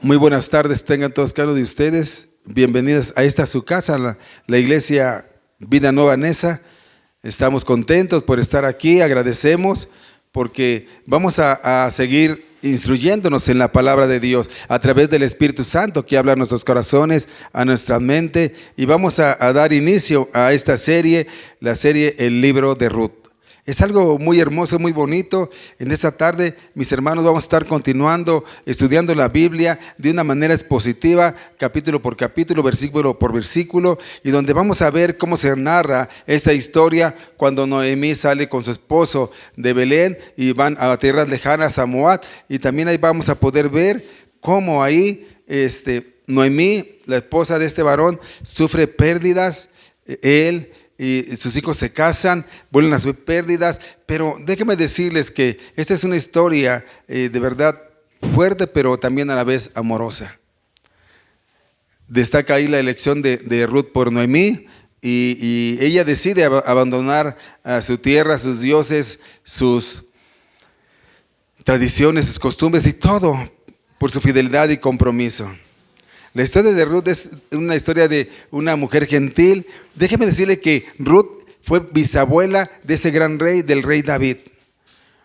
Muy buenas tardes, tengan todos cada uno de ustedes. Bienvenidos a esta su casa, la iglesia Vida Nueva Neza. Estamos contentos por estar aquí, agradecemos porque vamos a seguir instruyéndonos en la palabra de Dios a través del Espíritu Santo que habla a nuestros corazones, a nuestra mente, y vamos a dar inicio a esta serie, la serie El Libro de Ruth. Es algo muy hermoso, muy bonito. En esta tarde, mis hermanos, vamos a estar continuando estudiando la Biblia de una manera expositiva, capítulo por capítulo, versículo por versículo, y donde vamos a ver cómo se narra esta historia cuando Noemí sale con su esposo de Belén y van a tierras lejanas, a Moab, y también ahí vamos a poder ver cómo ahí Noemí, la esposa de este varón, sufre pérdidas, él y sus hijos se casan, vuelven a sufrir pérdidas, pero déjenme decirles que esta es una historia de verdad fuerte, pero también a la vez amorosa. Destaca ahí la elección de Ruth por Noemí, y ella decide abandonar a su tierra, sus dioses, sus tradiciones, sus costumbres y todo por su fidelidad y compromiso. La historia de Ruth es una historia de una mujer gentil. Déjeme decirle que Ruth fue bisabuela de ese gran rey, del rey David.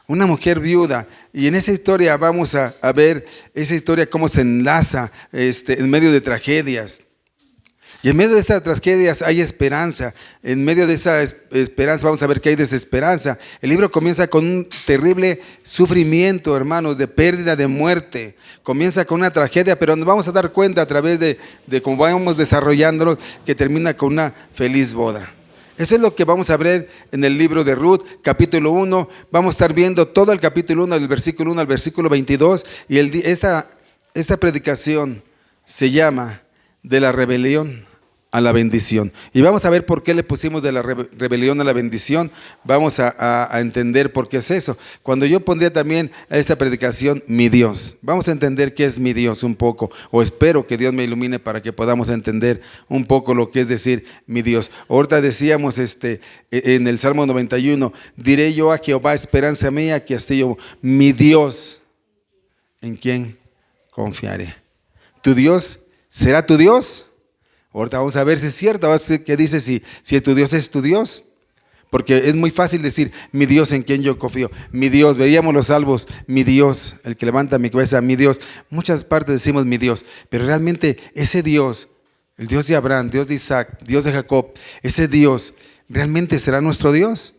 Una mujer viuda. Y en esa historia vamos a ver esa historia cómo se enlaza en medio de tragedias. Y en medio de estas tragedias hay esperanza. En medio de esa esperanza vamos a ver que hay desesperanza. El libro comienza con un terrible sufrimiento, hermanos, de pérdida, de muerte. Comienza con una tragedia, pero nos vamos a dar cuenta a través de cómo vamos desarrollándolo, que termina con una feliz boda. Eso es lo que vamos a ver en el libro de Ruth, capítulo 1. Vamos a estar viendo todo el capítulo 1, del versículo 1 al versículo 22. Y esta predicación se llama de la rebelión a la bendición. Y vamos a ver por qué le pusimos de la rebelión a la bendición. Vamos a entender por qué es eso. Cuando yo pondría también a esta predicación mi Dios, vamos a entender qué es mi Dios un poco, o espero que Dios me ilumine para que podamos entender un poco lo que es decir mi Dios. Ahorita decíamos en el Salmo 91, diré yo a Jehová, esperanza mía, que castillo, mi Dios, ¿en quién confiaré? ¿Tu Dios será tu Dios? Ahorita vamos a ver si es cierto, qué dice si tu Dios es tu Dios. Porque es muy fácil decir, mi Dios en quien yo confío, mi Dios, veíamos los salmos, mi Dios, el que levanta mi cabeza, mi Dios. Muchas partes decimos mi Dios, pero realmente ese Dios, el Dios de Abraham, Dios de Isaac, Dios de Jacob, ese Dios, ¿realmente será nuestro Dios?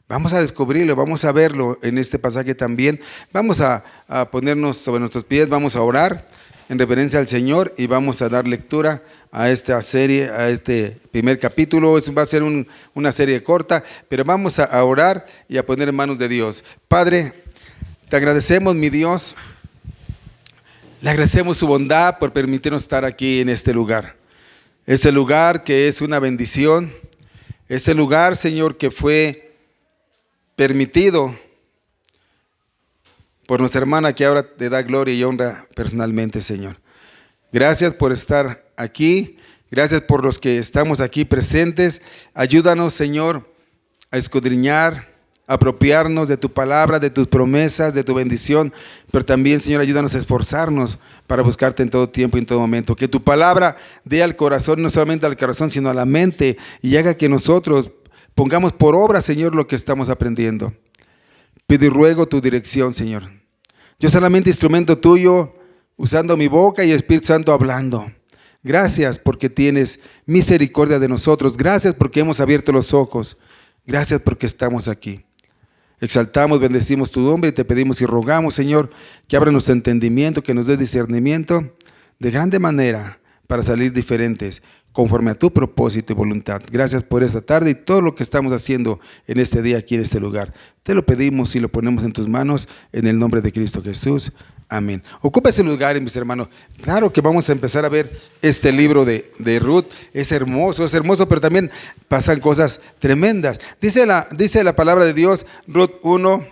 Vamos a descubrirlo, vamos a verlo en este pasaje también. Vamos a ponernos sobre nuestros pies, vamos a orar en reverencia al Señor y vamos a dar lectura a esta serie, a este primer capítulo. Va a ser una serie corta, pero vamos a orar y a poner en manos de Dios. Padre, te agradecemos, mi Dios, le agradecemos su bondad por permitirnos estar aquí en este lugar que es una bendición, este lugar, Señor, que fue permitido por nuestra hermana que ahora te da gloria y honra personalmente, Señor. Gracias por estar aquí, gracias por los que estamos aquí presentes. Ayúdanos, Señor, a escudriñar, a apropiarnos de tu palabra, de tus promesas, de tu bendición, pero también, Señor, ayúdanos a esforzarnos para buscarte en todo tiempo y en todo momento. Que tu palabra dé al corazón, no solamente al corazón, sino a la mente, y haga que nosotros pongamos por obra, Señor, lo que estamos aprendiendo. Pido y ruego tu dirección, Señor. Yo solamente instrumento tuyo, usando mi boca y Espíritu Santo hablando. Gracias porque tienes misericordia de nosotros. Gracias porque hemos abierto los ojos. Gracias porque estamos aquí. Exaltamos, bendecimos tu nombre y te pedimos y rogamos, Señor, que abra nuestro entendimiento, que nos dé discernimiento de grande manera para salir diferentes, conforme a tu propósito y voluntad. Gracias por esta tarde y todo lo que estamos haciendo en este día aquí en este lugar. Te lo pedimos y lo ponemos en tus manos en el nombre de Cristo Jesús. Amén. Ocupa ese lugar, mis hermanos. Claro que vamos a empezar a ver este libro de Ruth. Es hermoso, pero también pasan cosas tremendas. Dice la palabra de Dios, Ruth 1,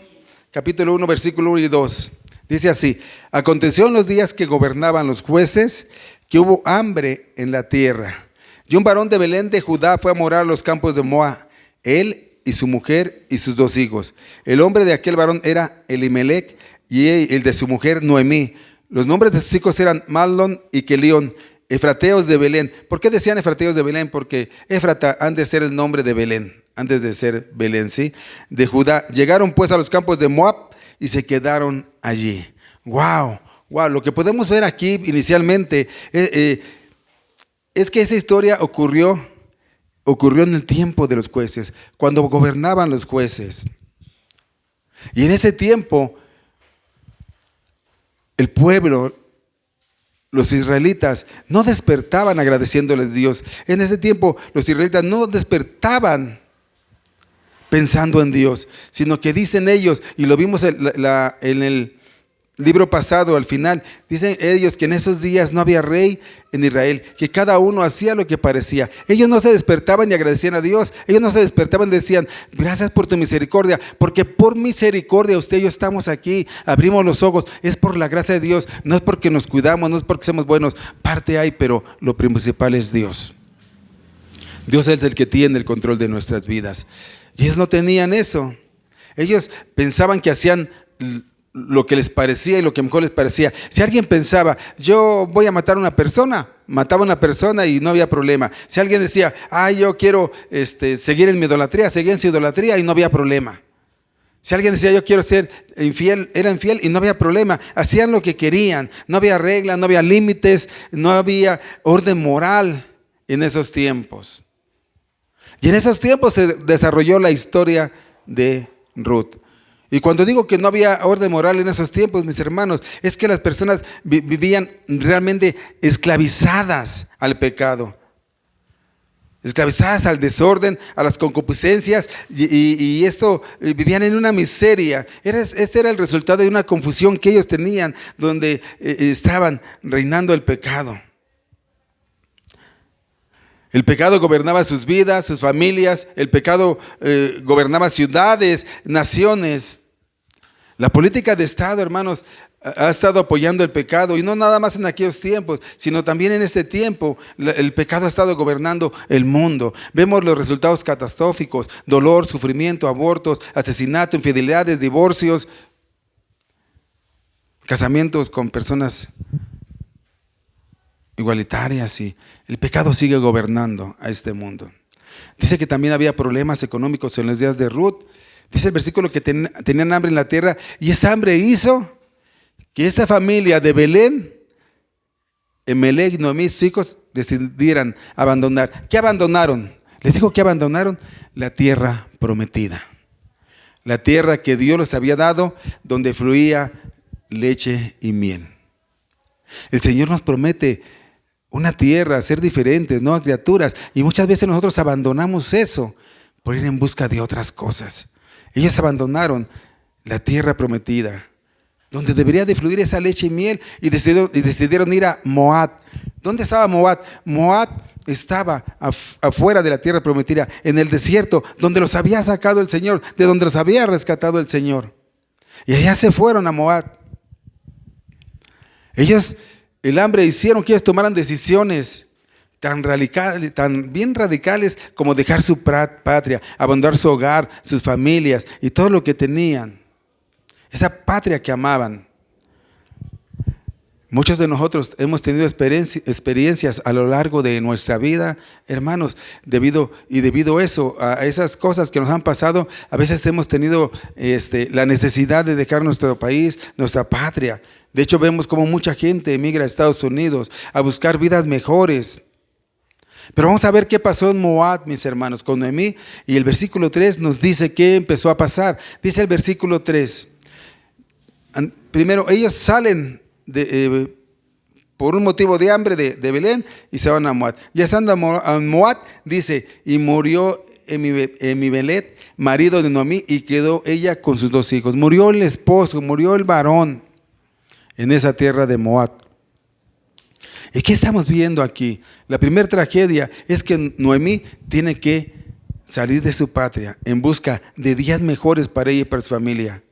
capítulo 1, versículo 1 y 2. Dice así: aconteció en los días que gobernaban los jueces, que hubo hambre en la tierra. Y un varón de Belén de Judá fue a morar a los campos de Moab, él y su mujer y sus 2 hijos. El hombre de aquel varón era Elimelec y el de su mujer Noemí. Los nombres de sus hijos eran Mahlón y Kelión, efrateos de Belén. ¿Por qué decían efrateos de Belén? Porque Éfrata han de ser el nombre de Belén, antes de ser Belén, ¿sí? De Judá. Llegaron pues a los campos de Moab y se quedaron allí. ¡Wow! ¡Wow! Lo que podemos ver aquí inicialmente es que esa historia ocurrió en el tiempo de los jueces, cuando gobernaban los jueces. Y en ese tiempo, el pueblo, los israelitas, no despertaban agradeciéndoles a Dios. En ese tiempo, los israelitas no despertaban pensando en Dios, sino que dicen ellos, y lo vimos en el libro pasado, al final, dicen ellos que en esos días no había rey en Israel, que cada uno hacía lo que parecía. Ellos no se despertaban y agradecían a Dios. Ellos no se despertaban y decían, gracias por tu misericordia, porque por misericordia usted y yo estamos aquí, abrimos los ojos, es por la gracia de Dios, no es porque nos cuidamos, no es porque somos buenos, parte hay, pero lo principal es Dios. Dios es el que tiene el control de nuestras vidas. Y ellos no tenían eso. Ellos pensaban que hacían lo que les parecía y lo que mejor les parecía. Si alguien pensaba, yo voy a matar a una persona, mataba a una persona y no había problema. Si alguien decía, yo quiero seguir en mi idolatría, seguía en su idolatría y no había problema. Si alguien decía, yo quiero ser infiel, era infiel y no había problema. Hacían lo que querían, no había reglas, no había límites, no había orden moral en esos tiempos. Y en esos tiempos se desarrolló la historia de Ruth. Y cuando digo que no había orden moral en esos tiempos, mis hermanos, es que las personas vivían realmente esclavizadas al pecado, esclavizadas al desorden, a las concupiscencias, y esto vivían en una miseria. Este era el resultado de una confusión que ellos tenían, donde estaban reinando el pecado. El pecado gobernaba sus vidas, sus familias, el pecado gobernaba ciudades, naciones. La política de Estado, hermanos, ha estado apoyando el pecado, y no nada más en aquellos tiempos, sino también en este tiempo. El pecado ha estado gobernando el mundo. Vemos los resultados catastróficos: dolor, sufrimiento, abortos, asesinato, infidelidades, divorcios, casamientos con personas igualitarias, y el pecado sigue gobernando a este mundo. Dice que también había problemas económicos en los días de Ruth. Dice el versículo que tenían hambre en la tierra, y esa hambre hizo que esta familia de Belén, Emelec y Noemí, sus hijos, decidieran abandonar. ¿Qué abandonaron? Les digo que abandonaron la tierra prometida, la tierra que Dios les había dado, donde fluía leche y miel. El Señor nos promete una tierra, ser diferentes, nuevas criaturas, y muchas veces nosotros abandonamos eso por ir en busca de otras cosas. Ellos abandonaron la tierra prometida, donde debería de fluir esa leche y miel, y decidieron ir a Moab. ¿Dónde estaba Moab? Moab estaba afuera de la tierra prometida, en el desierto, donde los había sacado el Señor, de donde los había rescatado el Señor. Y allá se fueron a Moab. El hambre hicieron que ellos tomaran decisiones tan radicales, tan bien radicales, como dejar su patria, abandonar su hogar, sus familias y todo lo que tenían, esa patria que amaban. Muchos de nosotros hemos tenido experiencias a lo largo de nuestra vida, hermanos, debido a eso, a esas cosas que nos han pasado. A veces hemos tenido la necesidad de dejar nuestro país, nuestra patria. De hecho, vemos como mucha gente emigra a Estados Unidos a buscar vidas mejores. Pero vamos a ver qué pasó en Moab, mis hermanos, con Noemí. Y el versículo 3 nos dice qué empezó a pasar. Dice el versículo 3. Primero, ellos salen por un motivo de hambre de Belén y se van a Moab. Ya estando a Moab, dice, y murió Elimelec, marido de Noemí, y quedó ella con sus 2 hijos. Murió el esposo, murió el varón en esa tierra de Moab. ¿Y qué estamos viendo aquí? La primera tragedia es que Noemí tiene que salir de su patria en busca de días mejores para ella y para su familia.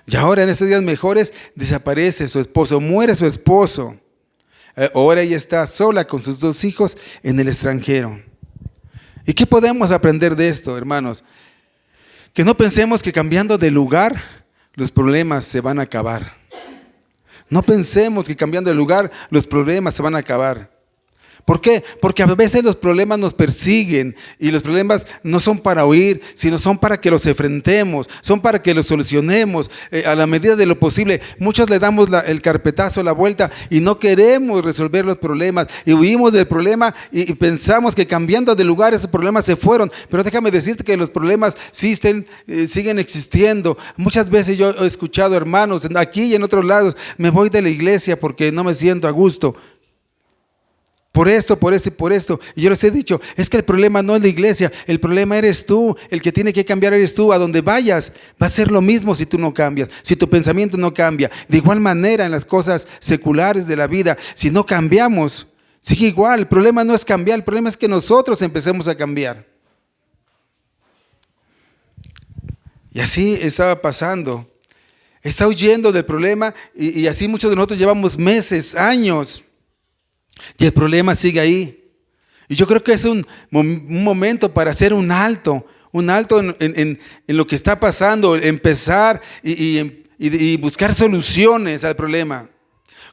Y ahora en esos días mejores desaparece su esposo, muere su esposo. Ahora ella está sola con sus 2 hijos en el extranjero. ¿Y qué podemos aprender de esto, hermanos? Que no pensemos que cambiando de lugar los problemas se van a acabar. No pensemos que cambiando de lugar los problemas se van a acabar. ¿Por qué? Porque a veces los problemas nos persiguen y los problemas no son para huir, sino son para que los enfrentemos, son para que los solucionemos a la medida de lo posible. Muchos le damos el carpetazo, la vuelta y no queremos resolver los problemas y huimos del problema y pensamos que cambiando de lugar esos problemas se fueron. Pero déjame decirte que los problemas siguen existiendo. Muchas veces yo he escuchado hermanos aquí y en otros lados, me voy de la iglesia porque no me siento a gusto. Por esto y por esto. Y yo les he dicho, es que el problema no es la iglesia, el problema eres tú, el que tiene que cambiar eres tú. A donde vayas va a ser lo mismo si tú no cambias, si tu pensamiento no cambia. De igual manera en las cosas seculares de la vida, si no cambiamos, sigue igual. El problema no es cambiar, el problema es que nosotros empecemos a cambiar. Y así estaba pasando. Está huyendo del problema y así muchos de nosotros llevamos meses, años. Y el problema sigue ahí. Y yo creo que es un momento para hacer un alto en lo que está pasando, empezar y buscar soluciones al problema.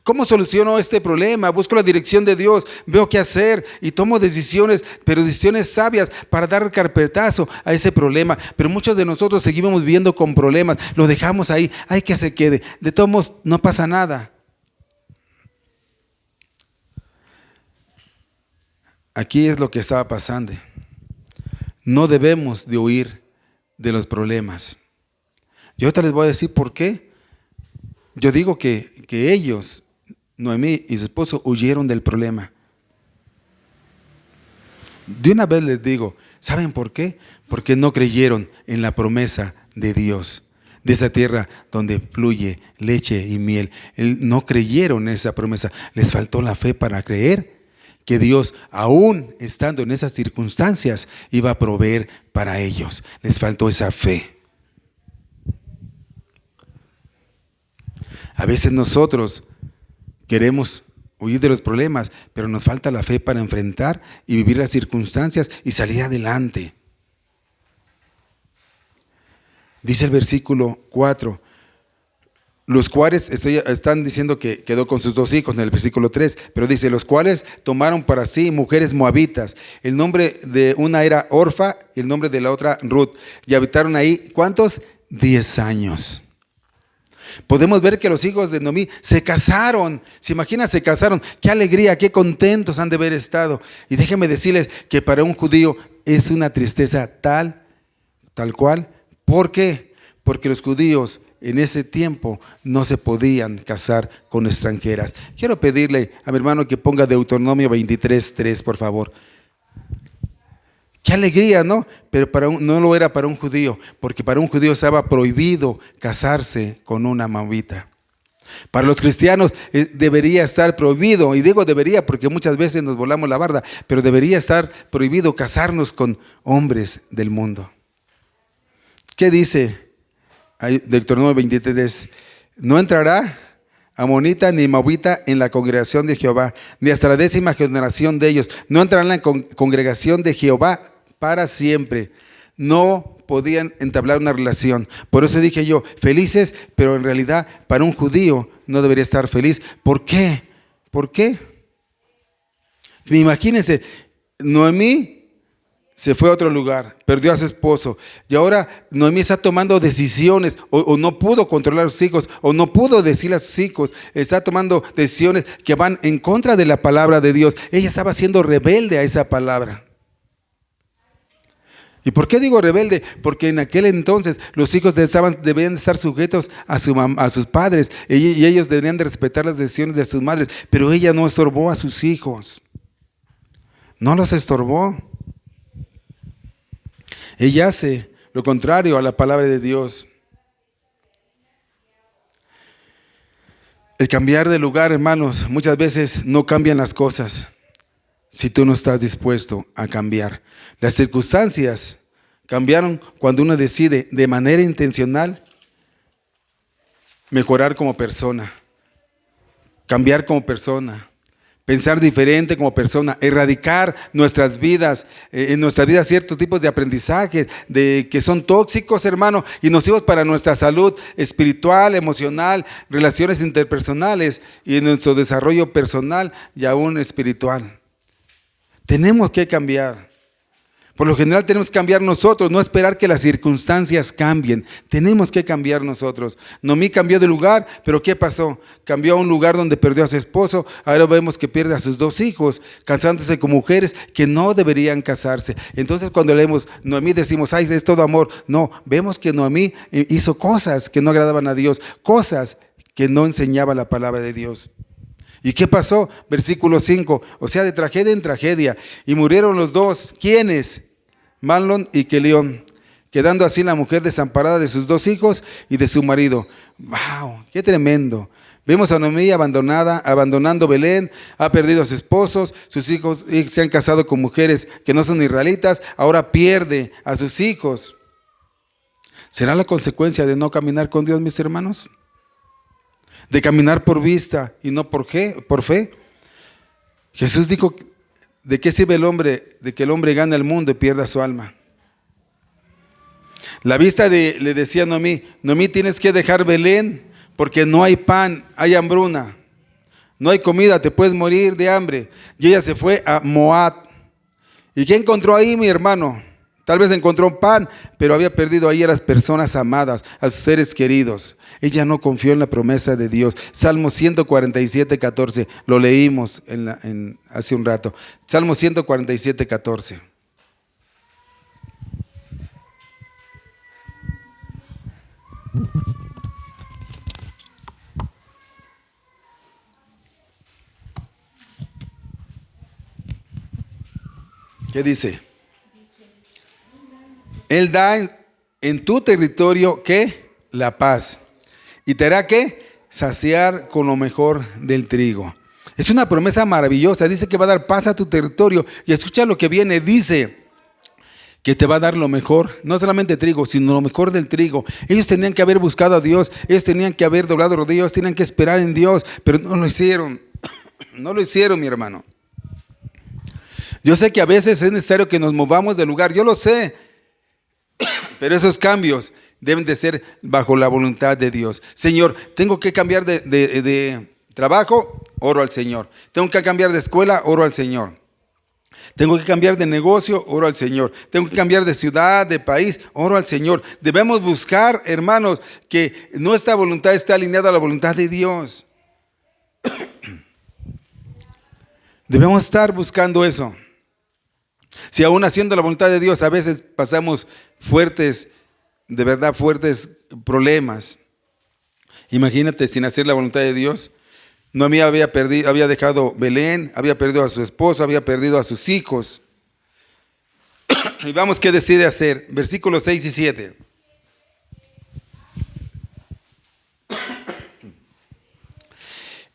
¿Cómo soluciono este problema? Busco la dirección de Dios, veo qué hacer y tomo decisiones, pero decisiones sabias para dar carpetazo a ese problema. Pero muchos de nosotros seguimos viviendo con problemas, lo dejamos ahí, hay que se quede. De todos modos, no pasa nada. Aquí es lo que estaba pasando. No debemos de huir de los problemas. Yo ahorita les voy a decir por qué. Yo digo que ellos, Noemí y su esposo, huyeron del problema. De una vez les digo, ¿saben por qué? Porque no creyeron en la promesa de Dios, de esa tierra donde fluye leche y miel. No creyeron en esa promesa. Les faltó la fe para creer que Dios, aún estando en esas circunstancias, iba a proveer para ellos. Les faltó esa fe. A veces nosotros queremos huir de los problemas, pero nos falta la fe para enfrentar y vivir las circunstancias y salir adelante. Dice el versículo 4. Los cuales, están diciendo que quedó con sus 2 hijos en el versículo 3, pero dice, los cuales tomaron para sí mujeres moabitas. El nombre de una era Orfa y el nombre de la otra Ruth. Y habitaron ahí, ¿cuántos? 10 años. Podemos ver que los hijos de Noemí se casaron. ¿Se imaginan? Se casaron. Qué alegría, qué contentos han de haber estado. Y déjenme decirles que para un judío es una tristeza tal cual. ¿Por qué? Porque los judíos en ese tiempo no se podían casar con extranjeras. Quiero pedirle a mi hermano que ponga Deuteronomio 23:3, por favor. Qué alegría, ¿no? Pero no lo era para un judío, porque para un judío estaba prohibido casarse con una moabita. Para los cristianos debería estar prohibido, y digo debería porque muchas veces nos volamos la barda, pero debería estar prohibido casarnos con hombres del mundo. ¿Qué dice Deuteronomio 23? No entrará amonita ni moabita en la congregación de Jehová, ni hasta la 10ª generación de ellos. No entrarán en la congregación de Jehová para siempre. No podían entablar una relación. Por eso dije yo, felices, pero en realidad para un judío no debería estar feliz. ¿Por qué? ¿Por qué? Imagínense, Noemí se fue a otro lugar, perdió a su esposo y ahora Noemí está tomando decisiones o no pudo controlar a sus hijos o no pudo decirle a sus hijos, está tomando decisiones que van en contra de la palabra de Dios. Ella estaba siendo rebelde a esa palabra. ¿Y por qué digo rebelde? Porque en aquel entonces los hijos debían estar sujetos a sus padres y ellos deberían de respetar las decisiones de sus madres, pero ella no estorbó a sus hijos, no los estorbó. Ella hace lo contrario a la palabra de Dios. El cambiar de lugar, hermanos, muchas veces no cambian las cosas si tú no estás dispuesto a cambiar. Las circunstancias cambiaron cuando uno decide de manera intencional mejorar como persona, cambiar como persona. pensar diferente como persona, erradicar nuestras vidas, en nuestras vidas ciertos tipos de aprendizajes que son tóxicos, hermano, y nocivos para nuestra salud espiritual, emocional, relaciones interpersonales y en nuestro desarrollo personal y aún espiritual. Tenemos que cambiar. Por lo general tenemos que cambiar nosotros, no esperar que las circunstancias cambien. Tenemos que cambiar nosotros. Noemí cambió de lugar, pero ¿qué pasó? Cambió a un lugar donde perdió a su esposo. Ahora vemos que pierde a sus 2 hijos, casándose con mujeres que no deberían casarse. Entonces cuando leemos Noemí decimos, ay, es todo amor. No, vemos que Noemí hizo cosas que no agradaban a Dios, cosas que no enseñaba la palabra de Dios. ¿Y qué pasó? Versículo 5, o sea, de tragedia en tragedia. Y murieron los 2, ¿quiénes? Mahlón y Kelión, quedando así la mujer desamparada de sus 2 hijos y de su marido. ¡Wow! ¡Qué tremendo! Vemos a Noemí abandonando Belén, ha perdido a sus esposos, sus hijos se han casado con mujeres que no son israelitas, ahora pierde a sus hijos. ¿Será la consecuencia de no caminar con Dios, mis hermanos? De caminar por vista y no por fe. Jesús dijo, ¿de qué sirve el hombre? De que el hombre gane el mundo y pierda su alma. La vista le decía a Noemí, Noemí, tienes que dejar Belén porque no hay pan, hay hambruna. No hay comida, te puedes morir de hambre. Y ella se fue a Moab. ¿Y qué encontró ahí, mi hermano? Tal vez encontró un pan, pero había perdido ahí a las personas amadas, a sus seres queridos. Ella no confió en la promesa de Dios. Salmo 147, 14. Lo leímos hace un rato. Salmo 147, 14. ¿Qué dice? Él da en tu territorio, ¿qué? La paz. ¿Y te hará qué? Saciar con lo mejor del trigo. Es una promesa maravillosa. Dice que va a dar paz a tu territorio. Y escucha lo que viene. Dice que te va a dar lo mejor. No solamente trigo, sino lo mejor del trigo. Ellos tenían que haber buscado a Dios. Ellos tenían que haber doblado rodillas. Tenían que esperar en Dios. Pero no lo hicieron. No lo hicieron, mi hermano. Yo sé que a veces es necesario que nos movamos del lugar. Yo lo sé. Pero esos cambios deben de ser bajo la voluntad de Dios. Señor, tengo que cambiar de trabajo, oro al Señor. Tengo que cambiar de escuela, oro al Señor. Tengo que cambiar de negocio, oro al Señor. Tengo que cambiar de ciudad, de país, oro al Señor. Debemos buscar, hermanos, que nuestra voluntad esté alineada a la voluntad de Dios. Debemos estar buscando eso. Si aún haciendo la voluntad de Dios a veces pasamos fuertes problemas. Imagínate sin hacer la voluntad de Dios. Noemí había dejado Belén, había perdido a su esposo, había perdido a sus hijos. Y vamos, ¿qué decide hacer? Versículos 6 y 7.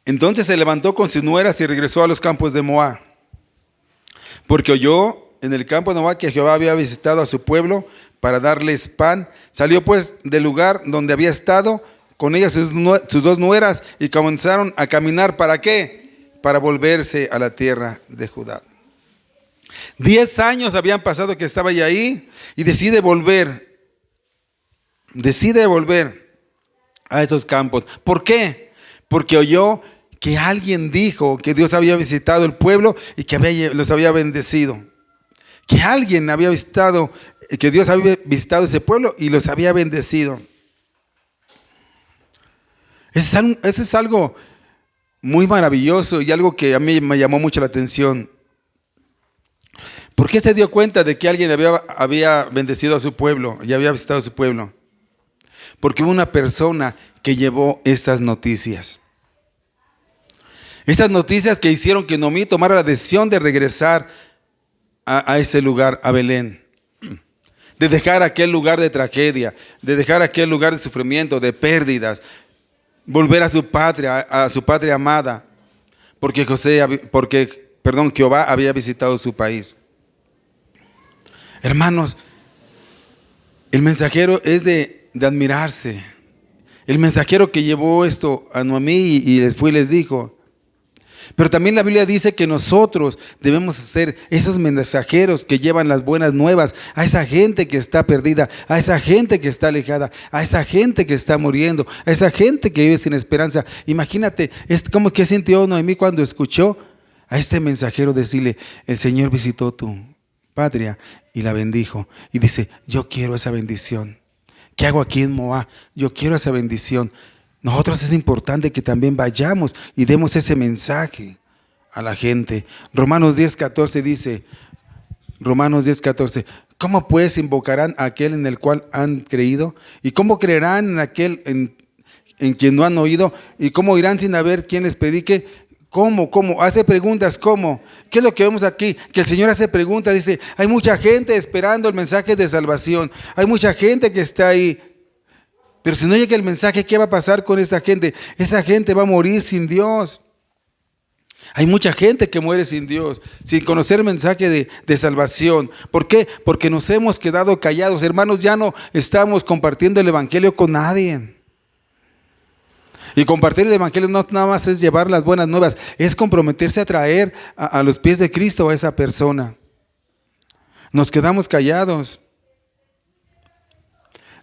Entonces se levantó con sus nueras y regresó a los campos de Moab, porque oyó en el campo de Moab que Jehová había visitado a su pueblo para darles pan. Salió pues del lugar donde había estado con ellas sus 2 nueras y comenzaron a caminar. ¿Para qué? Para volverse a la tierra de Judá. 10 años habían pasado que estaba ella ahí y decide volver a esos campos. ¿Por qué? Porque oyó que alguien dijo que Dios había visitado el pueblo y que los había bendecido. Que alguien había visitado, que Dios había visitado ese pueblo y los había bendecido. Eso es algo muy maravilloso y algo que a mí me llamó mucho la atención. ¿Por qué se dio cuenta de que alguien había bendecido a su pueblo y había visitado a su pueblo? Porque hubo una persona que llevó estas noticias. Estas noticias que hicieron que Noemí tomara la decisión de regresar a ese lugar, a Belén. De dejar aquel lugar de tragedia, de dejar aquel lugar de sufrimiento, de pérdidas. Volver a su patria amada. Porque Jehová había visitado su país. Hermanos, el mensajero es de admirarse. El mensajero que llevó esto a Noemí y después les dijo. Pero también la Biblia dice que nosotros debemos ser esos mensajeros que llevan las buenas nuevas a esa gente que está perdida, a esa gente que está alejada, a esa gente que está muriendo, a esa gente que vive sin esperanza. Imagínate, es como que sintió Noemí cuando escuchó a este mensajero decirle: el Señor visitó tu patria y la bendijo. Y dice: yo quiero esa bendición. ¿Qué hago aquí en Moab? Yo quiero esa bendición. Nosotros es importante que también vayamos y demos ese mensaje a la gente. Romanos 10:14 dice, Romanos 10:14, ¿cómo pues invocarán a aquel en el cual han creído? ¿Y cómo creerán en aquel en quien no han oído? ¿Y cómo irán sin haber quien les predique? ¿Cómo? Hace preguntas, ¿cómo? ¿Qué es lo que vemos aquí? Que el Señor hace preguntas, dice, hay mucha gente esperando el mensaje de salvación. Hay mucha gente que está ahí. Pero si no llega el mensaje, ¿qué va a pasar con esa gente? Esa gente va a morir sin Dios. Hay mucha gente que muere sin Dios, sin conocer el mensaje de salvación. ¿Por qué? Porque nos hemos quedado callados. Hermanos, ya no estamos compartiendo el evangelio con nadie. Y compartir el evangelio no nada más es llevar las buenas nuevas, es comprometerse a traer a los pies de Cristo a esa persona. Nos quedamos callados.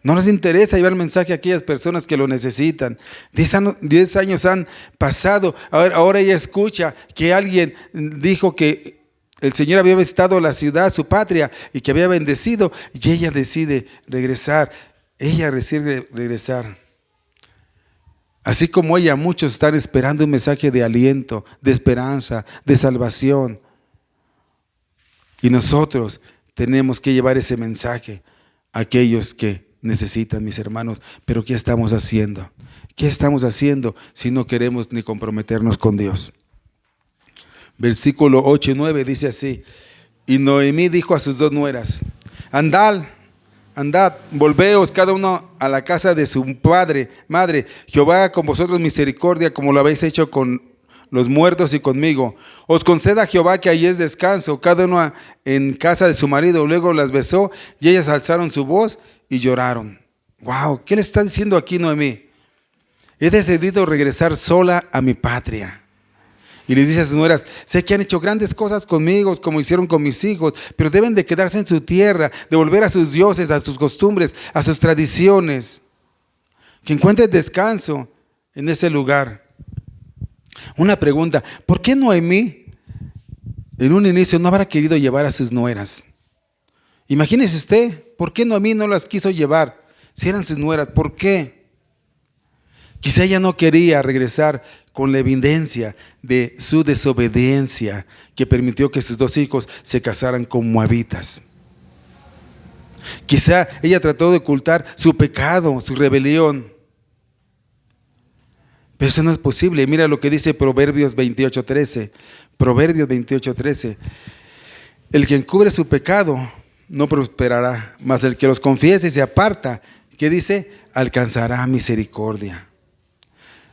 No nos interesa llevar el mensaje a aquellas personas que lo necesitan. 10 años han pasado. Ahora ella escucha que alguien dijo que el Señor había visitado la ciudad, su patria, y que había bendecido. Y ella decide regresar. Ella decide regresar. Así como ella, muchos están esperando un mensaje de aliento, de esperanza, de salvación. Y nosotros tenemos que llevar ese mensaje a aquellos que necesitan, mis hermanos. Pero ¿qué estamos haciendo? ¿Qué estamos haciendo si no queremos ni comprometernos con Dios? Versículo 8 y 9 dice así: y Noemí dijo a sus dos nueras: andad, volveos cada uno a la casa de su madre. Jehová haga con vosotros misericordia como lo habéis hecho con los muertos y conmigo. Os conceda Jehová que halléis descanso, cada uno en casa de su marido. Luego las besó y ellas alzaron su voz y lloraron. Wow, ¿qué le está diciendo aquí Noemí? He decidido regresar sola a mi patria. Y les dice a sus nueras: sé que han hecho grandes cosas conmigo, como hicieron con mis hijos, pero deben de quedarse en su tierra, de volver a sus dioses, a sus costumbres, a sus tradiciones. Que encuentren descanso en ese lugar. Una pregunta: ¿por qué Noemí en un inicio no habrá querido llevar a sus nueras? Imagínese usted, ¿por qué Noemí no las quiso llevar? Si eran sus nueras, ¿por qué? Quizá ella no quería regresar con la evidencia de su desobediencia que permitió que sus dos hijos se casaran con moabitas. Quizá ella trató de ocultar su pecado, su rebelión. Pero eso no es posible. Mira lo que dice Proverbios 28:13. Proverbios 28:13. El que encubre su pecado no prosperará, mas el que los confiese y se aparta, ¿qué dice? Alcanzará misericordia.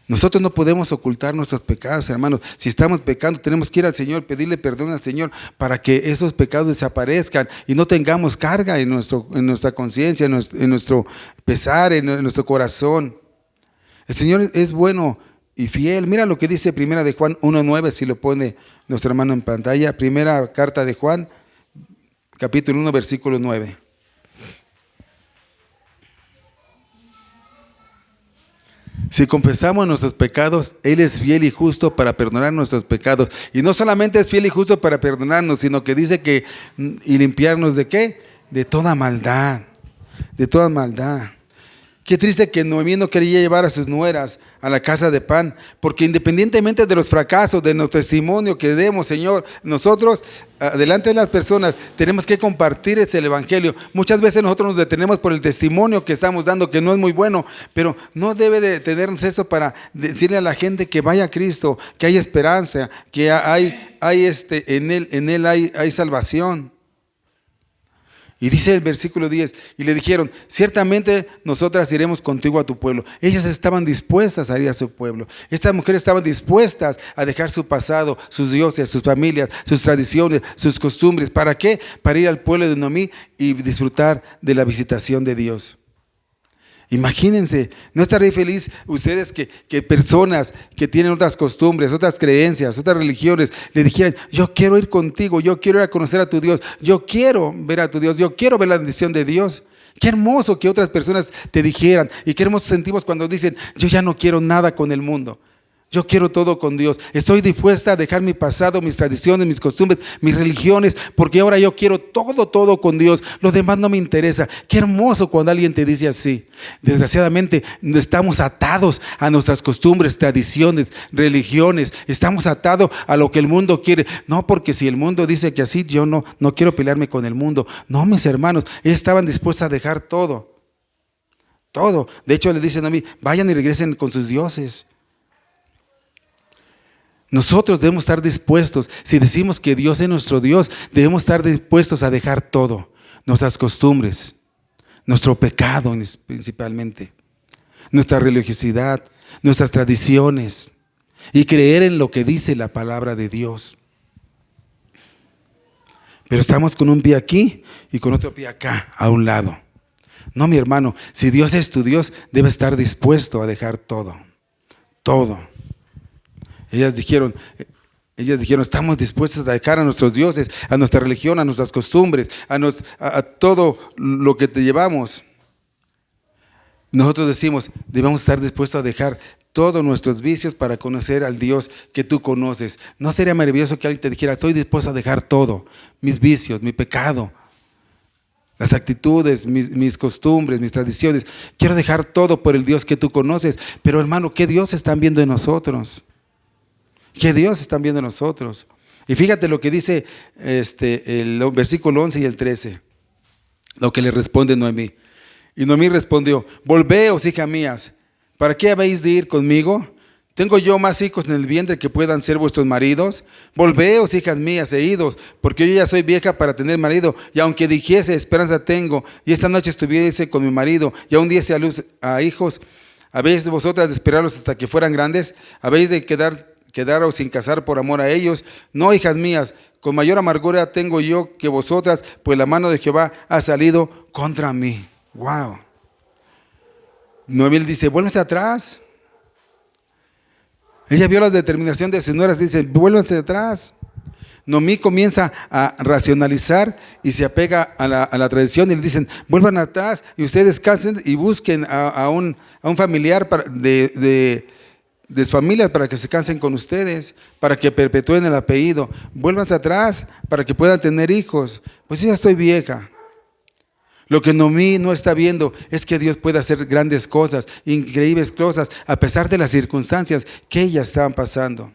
Nosotros no podemos ocultar nuestros pecados, hermanos. Si estamos pecando, tenemos que ir al Señor, pedirle perdón al Señor para que esos pecados desaparezcan y no tengamos carga en nuestra conciencia, en nuestro pesar, en nuestro corazón. El Señor es bueno y fiel. Mira lo que dice Primera de Juan 1:9, si lo pone nuestro hermano en pantalla. Primera carta de Juan, capítulo 1, versículo 9. Si confesamos nuestros pecados, Él es fiel y justo para perdonar nuestros pecados. Y no solamente es fiel y justo para perdonarnos, sino que dice que y limpiarnos ¿de qué? De toda maldad. De toda maldad. Qué triste que Noemí no quería llevar a sus nueras a la casa de pan, porque independientemente de los fracasos, de nuestro testimonio que demos, Señor, nosotros, delante de las personas, tenemos que compartir ese evangelio. Muchas veces nosotros nos detenemos por el testimonio que estamos dando, que no es muy bueno, pero no debe de tenernos eso para decirle a la gente que vaya a Cristo, que hay esperanza, que en Él hay salvación. Y dice el versículo 10, y le dijeron: ciertamente nosotras iremos contigo a tu pueblo. Ellas estaban dispuestas a ir a su pueblo. Estas mujeres estaban dispuestas a dejar su pasado, sus dioses, sus familias, sus tradiciones, sus costumbres. ¿Para qué? Para ir al pueblo de Noemí y disfrutar de la visitación de Dios. Imagínense, ¿no estaría feliz ustedes que personas que tienen otras costumbres, otras creencias, otras religiones, le dijeran, yo quiero ir contigo, yo quiero ir a conocer a tu Dios, yo quiero ver a tu Dios, yo quiero ver la bendición de Dios? Qué hermoso que otras personas te dijeran, y qué hermoso sentimos cuando dicen, yo ya no quiero nada con el mundo. Yo quiero todo con Dios. Estoy dispuesta a dejar mi pasado, mis tradiciones, mis costumbres, mis religiones, porque ahora yo quiero todo con Dios. Lo demás no me interesa. Qué hermoso cuando alguien te dice así. Desgraciadamente estamos atados a nuestras costumbres, tradiciones, religiones. Estamos atados a lo que el mundo quiere. No, porque si el mundo dice que así, yo no quiero pelearme con el mundo. No, mis hermanos, ellos estaban dispuestos a dejar todo. Todo. De hecho, le dicen a mí, vayan y regresen con sus dioses. Nosotros debemos estar dispuestos, si decimos que Dios es nuestro Dios, debemos estar dispuestos a dejar todo, nuestras costumbres, nuestro pecado principalmente, nuestra religiosidad, nuestras tradiciones y creer en lo que dice la palabra de Dios. Pero estamos con un pie aquí y con otro pie acá, a un lado. No, mi hermano, si Dios es tu Dios, debes estar dispuesto a dejar todo, todo. Ellas dijeron, estamos dispuestos a dejar a nuestros dioses, a nuestra religión, a nuestras costumbres, a todo lo que te llevamos. Nosotros decimos, debemos estar dispuestos a dejar todos nuestros vicios para conocer al Dios que tú conoces. ¿No sería maravilloso que alguien te dijera, estoy dispuesto a dejar todo, mis vicios, mi pecado, las actitudes, mis costumbres, mis tradiciones? Quiero dejar todo por el Dios que tú conoces. Pero hermano, ¿qué Dios están viendo en nosotros? ¿Qué Dios están viendo en nosotros? Y fíjate lo que dice el versículo 11 y el 13, lo que le responde Noemí. Y Noemí respondió, volveos, hijas mías, ¿para qué habéis de ir conmigo? ¿Tengo yo más hijos en el vientre que puedan ser vuestros maridos? Volveos, hijas mías, e idos, porque yo ya soy vieja para tener marido, y aunque dijese, esperanza tengo, y esta noche estuviese con mi marido, y aún diese a luz a hijos, ¿habéis de vosotras de esperarlos hasta que fueran grandes? ¿Habéis de quedaros sin casar por amor a ellos? No, hijas mías, con mayor amargura tengo yo que vosotras, pues la mano de Jehová ha salido contra mí. Wow. Noemí dice, vuélvanse atrás. Ella vio la determinación de sus nueras, dice, vuélvanse atrás. Noemí comienza a racionalizar y se apega a la tradición y le dicen, vuelvan atrás y ustedes casen y busquen a un familiar de familias para que se casen con ustedes, para que perpetúen el apellido. Vuélvanse atrás para que puedan tener hijos. Pues yo ya estoy vieja. Lo que Noemí no está viendo es que Dios puede hacer grandes cosas, increíbles cosas, a pesar de las circunstancias que ellas estaban pasando.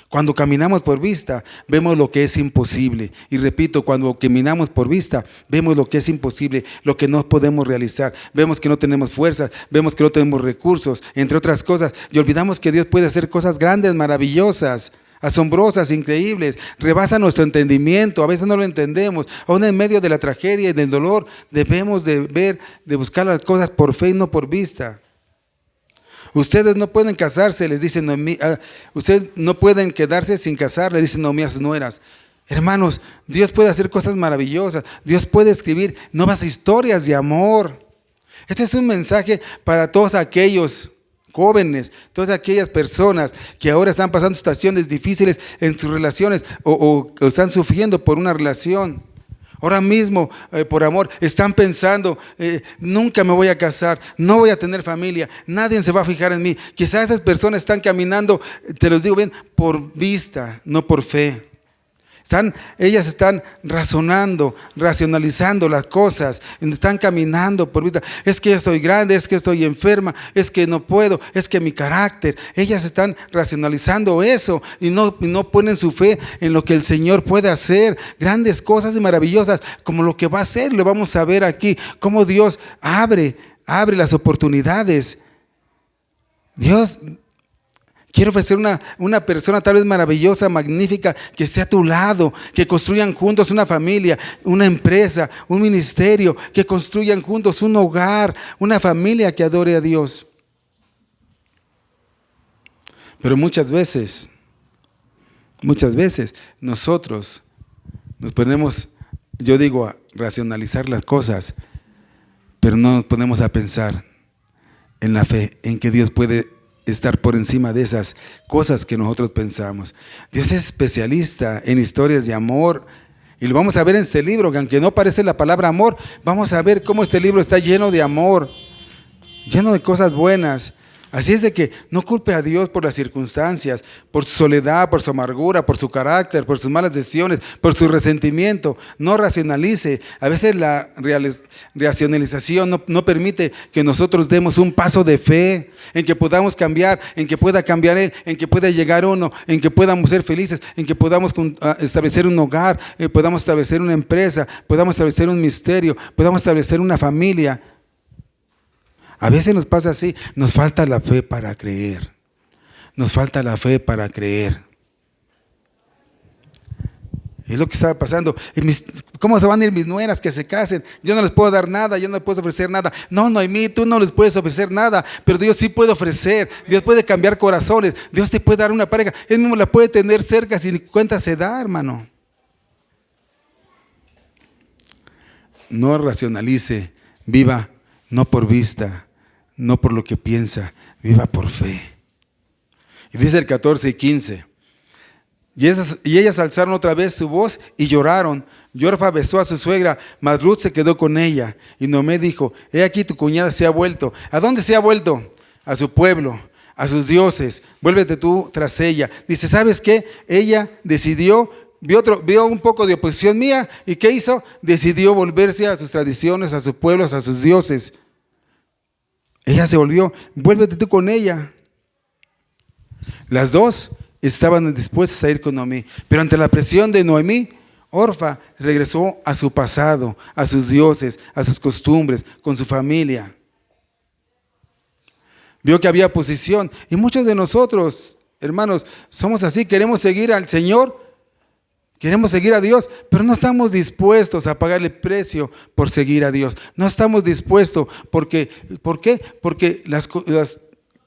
Cuando caminamos por vista, vemos lo que es imposible. Y repito, cuando caminamos por vista, vemos lo que es imposible, lo que no podemos realizar. Vemos que no tenemos fuerzas, vemos que no tenemos recursos, entre otras cosas. Y olvidamos que Dios puede hacer cosas grandes, maravillosas, asombrosas, increíbles. Rebasa nuestro entendimiento, a veces no lo entendemos. Aún en medio de la tragedia y del dolor, debemos de buscar las cosas por fe y no por vista. Ustedes no pueden casarse, les dice Noemí, ustedes no pueden quedarse sin casar, le dicen Noemí a sus nueras. Hermanos, Dios puede hacer cosas maravillosas, Dios puede escribir nuevas historias de amor. Este es un mensaje para todos aquellos jóvenes, todas aquellas personas que ahora están pasando situaciones difíciles en sus relaciones o están sufriendo por una relación. Ahora mismo, por amor, están pensando, nunca me voy a casar, no voy a tener familia, nadie se va a fijar en mí. Quizás esas personas están caminando, te los digo bien, por vista, no por fe. Ellas están racionalizando las cosas, están caminando por vista. Es que estoy grande, es que estoy enferma, es que no puedo, es que mi carácter. Ellas están racionalizando eso y no ponen su fe en lo que el Señor puede hacer. Grandes cosas y maravillosas, como lo que va a hacer, lo vamos a ver aquí, cómo Dios abre las oportunidades. Dios quiere ofrecer una persona tal vez maravillosa, magnífica, que esté a tu lado, que construyan juntos una familia, una empresa, un ministerio, que construyan juntos un hogar, una familia que adore a Dios. Pero muchas veces nosotros nos ponemos, yo digo, a racionalizar las cosas, pero no nos ponemos a pensar. en la fe, en que Dios puede estar por encima de esas cosas que nosotros pensamos. Dios es especialista en historias de amor, y lo vamos a ver en este libro, que aunque no aparece la palabra amor, vamos a ver cómo este libro está lleno de amor, lleno de cosas buenas. Así es de que no culpe a Dios por las circunstancias, por su soledad, por su amargura, por su carácter, por sus malas decisiones, por su resentimiento. No racionalice. A veces la racionalización no permite que nosotros demos un paso de fe, en que podamos cambiar, en que pueda cambiar Él, en que pueda llegar uno, en que podamos ser felices, en que podamos establecer un hogar, podamos establecer una empresa, podamos establecer un ministerio, podamos establecer una familia. A veces nos pasa así, nos falta la fe para creer. Nos falta la fe para creer. Es lo que estaba pasando. ¿Cómo se van a ir mis nueras que se casen? Yo no les puedo dar nada, yo no les puedo ofrecer nada. No, Noemí, tú no les puedes ofrecer nada, pero Dios sí puede ofrecer. Dios puede cambiar corazones. Dios te puede dar una pareja. Él mismo la puede tener cerca sin cuenta se da, hermano. No racionalice, viva no por vista, no por lo que piensa, viva por fe. Y dice el 14 y 15. Y ellas alzaron otra vez su voz y lloraron. Y Orfa besó a su suegra, mas Ruth se quedó con ella. Y Noemí dijo: he aquí tu cuñada se ha vuelto. ¿A dónde se ha vuelto? A su pueblo, a sus dioses. Vuélvete tú tras ella. Dice: ¿sabes qué? Ella decidió, vio un poco de oposición mía. ¿Y qué hizo? Decidió volverse a sus tradiciones, a su pueblo, a sus dioses. Ella se volvió. Vuélvete tú con ella. Las dos estaban dispuestas a ir con Noemí, pero ante la presión de Noemí, Orfa regresó a su pasado, a sus dioses, a sus costumbres, con su familia. Vio que había oposición, y muchos de nosotros, hermanos, somos así. Queremos seguir al Señor, queremos seguir a Dios, pero no estamos dispuestos a pagarle precio por seguir a Dios. No estamos dispuestos. ¿Por qué? Porque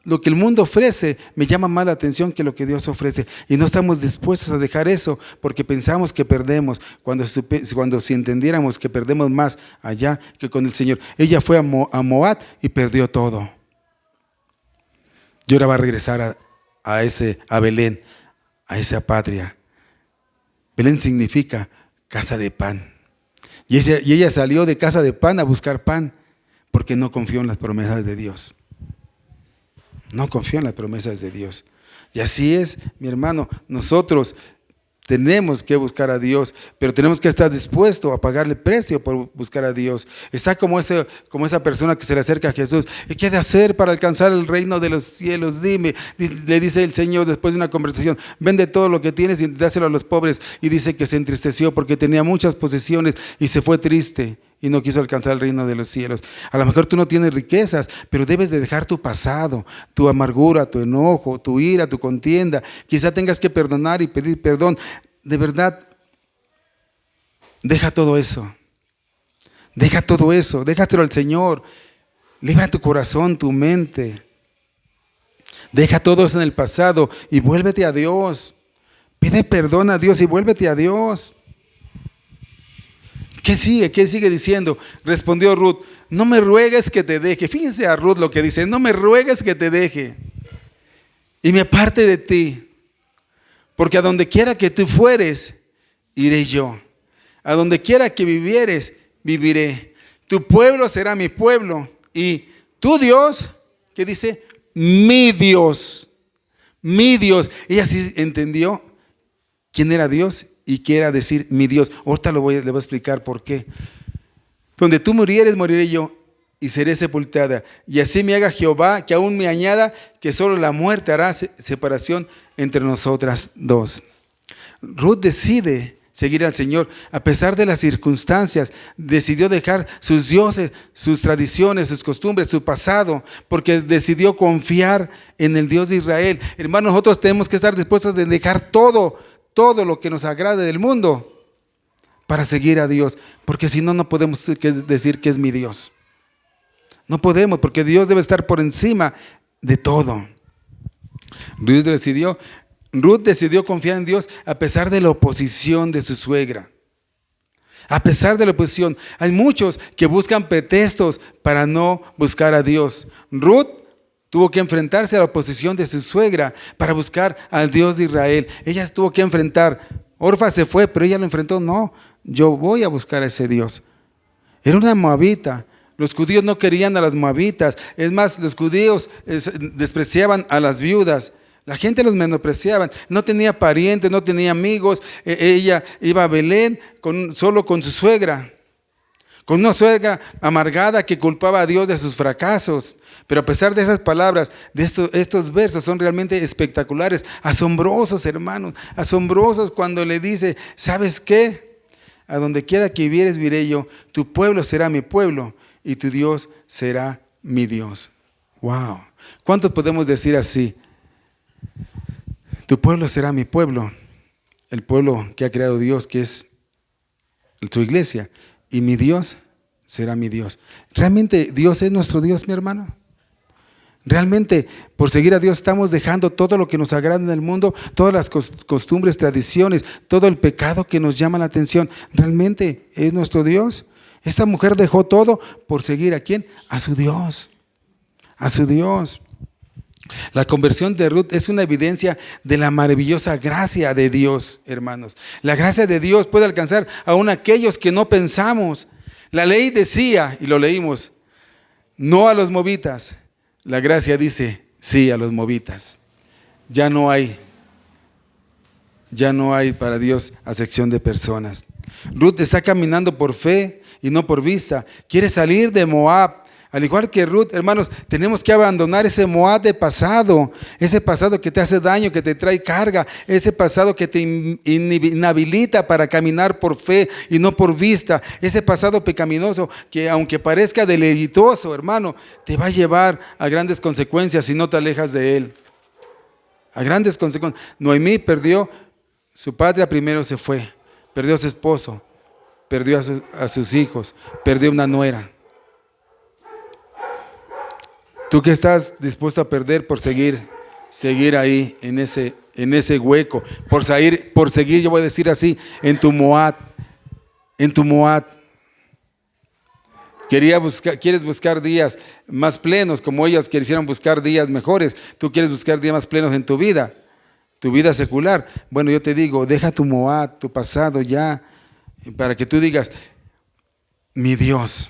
lo que el mundo ofrece me llama más la atención que lo que Dios ofrece. Y no estamos dispuestos a dejar eso porque pensamos que perdemos, cuando si entendiéramos que perdemos más allá que con el Señor. Ella fue a Moab y perdió todo. Y ahora va a regresar a Belén, a esa patria. Belén significa casa de pan. Y ella salió de casa de pan a buscar pan porque no confió en las promesas de Dios. No confió en las promesas de Dios. Y así es, mi hermano, nosotros tenemos que buscar a Dios, pero tenemos que estar dispuestos a pagarle precio por buscar a Dios. Está como esa persona que se le acerca a Jesús. ¿Y qué he de hacer para alcanzar el reino de los cielos? Dime, le dice el Señor después de una conversación: vende todo lo que tienes y dáselo a los pobres. Y dice que se entristeció porque tenía muchas posesiones y se fue triste y no quiso alcanzar el reino de los cielos. A lo mejor tú no tienes riquezas, pero debes de dejar tu pasado, tu amargura, tu enojo, tu ira, tu contienda. Quizá tengas que perdonar y pedir perdón. De verdad, deja todo eso. Deja todo eso, déjaselo al Señor. Libra tu corazón, tu mente. Deja todo eso en el pasado y vuélvete a Dios. Pide perdón a Dios y vuélvete a Dios. ¿Qué sigue? ¿Qué sigue diciendo? Respondió Ruth: no me ruegues que te deje. Fíjense a Ruth lo que dice: no me ruegues que te deje y me aparte de ti, porque a donde quiera que tú fueres, iré yo. A donde quiera que vivieres, viviré. Tu pueblo será mi pueblo y tu Dios, ¿qué dice? Mi Dios. Mi Dios. Ella sí entendió quién era Dios y quiera decir mi Dios. Ahorita le voy a explicar por qué. Donde tú murieres, moriré yo y seré sepultada. Y así me haga Jehová, que aún me añada, que solo la muerte hará separación entre nosotras dos. Ruth decide seguir al Señor a pesar de las circunstancias. Decidió dejar sus dioses, sus tradiciones, sus costumbres, su pasado, porque decidió confiar en el Dios de Israel. Hermanos, nosotros tenemos que estar dispuestos a dejar todo lo que nos agrade del mundo para seguir a Dios, porque si no, no podemos decir que es mi Dios. No podemos, porque Dios debe estar por encima de todo. Ruth decidió confiar en Dios a pesar de la oposición de su suegra. A pesar de la oposición, hay muchos que buscan pretextos para no buscar a Dios. Ruth tuvo que enfrentarse a la oposición de su suegra para buscar al Dios de Israel. Ella tuvo que enfrentar. Orfa se fue, pero ella lo enfrentó. No, yo voy a buscar a ese Dios. Era una moabita. Los judíos no querían a las moabitas. Es más, los judíos despreciaban a las viudas. La gente los menospreciaba. No tenía parientes, no tenía amigos. Ella iba a Belén solo con su suegra. Con una suegra amargada que culpaba a Dios de sus fracasos. Pero a pesar de esas palabras, estos versos son realmente espectaculares, asombrosos, hermanos, asombrosos cuando le dice, ¿sabes qué? A donde quiera que vieres, viré yo, tu pueblo será mi pueblo y tu Dios será mi Dios. Wow. ¿Cuántos podemos decir así? Tu pueblo será mi pueblo, el pueblo que ha creado Dios, que es su iglesia. Y mi Dios será mi Dios. ¿Realmente Dios es nuestro Dios, mi hermano? ¿Realmente por seguir a Dios estamos dejando todo lo que nos agrada en el mundo, todas las costumbres, tradiciones, todo el pecado que nos llama la atención? ¿Realmente es nuestro Dios? Esta mujer dejó todo por seguir ¿a quién? A su Dios. A su Dios. La conversión de Ruth es una evidencia de la maravillosa gracia de Dios, hermanos. La gracia de Dios puede alcanzar aún a aquellos que no pensamos. La ley decía, y lo leímos, no a los moabitas. La gracia dice, sí a los moabitas. Ya no hay para Dios acepción de personas. Ruth está caminando por fe y no por vista. Quiere salir de Moab. Al igual que Ruth, hermanos, tenemos que abandonar ese Moab de pasado, ese pasado que te hace daño, que te trae carga, ese pasado que te inhabilita para caminar por fe y no por vista, ese pasado pecaminoso que aunque parezca deleitoso, hermano, te va a llevar a grandes consecuencias si no te alejas de él. A grandes consecuencias. Noemí perdió su patria, primero se fue, perdió a su esposo, perdió a sus hijos, perdió una nuera. ¿Tú qué estás dispuesto a perder por seguir ahí en ese hueco? Por seguir, yo voy a decir así, en tu Moab. Quieres buscar días más plenos, como ellas quisieron buscar días mejores. Tú quieres buscar días más plenos en tu vida secular. Bueno, yo te digo, deja tu Moab, tu pasado ya, para que tú digas, mi Dios.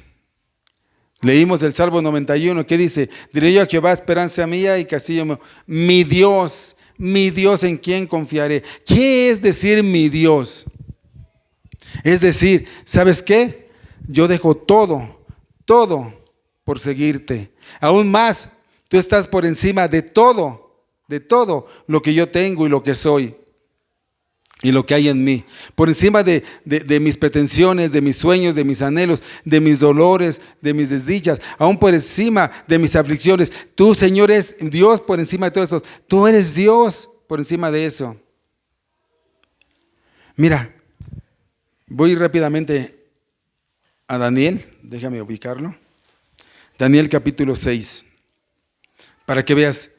Leímos el Salmo 91, ¿qué dice? Diré yo a Jehová, esperanza mía y castillo mío. Mi Dios en quien confiaré. ¿Qué es decir mi Dios? Es decir, ¿sabes qué? Yo dejo todo por seguirte. Aún más, tú estás por encima de todo lo que yo tengo y lo que soy. Y lo que hay en mí, por encima de mis pretensiones, de mis sueños, de mis anhelos, de mis dolores, de mis desdichas, aún por encima de mis aflicciones. Tú, Señor, eres Dios por encima de todo eso. Tú eres Dios por encima de eso. Mira, voy rápidamente a Daniel, déjame ubicarlo. Daniel capítulo 6, para que veas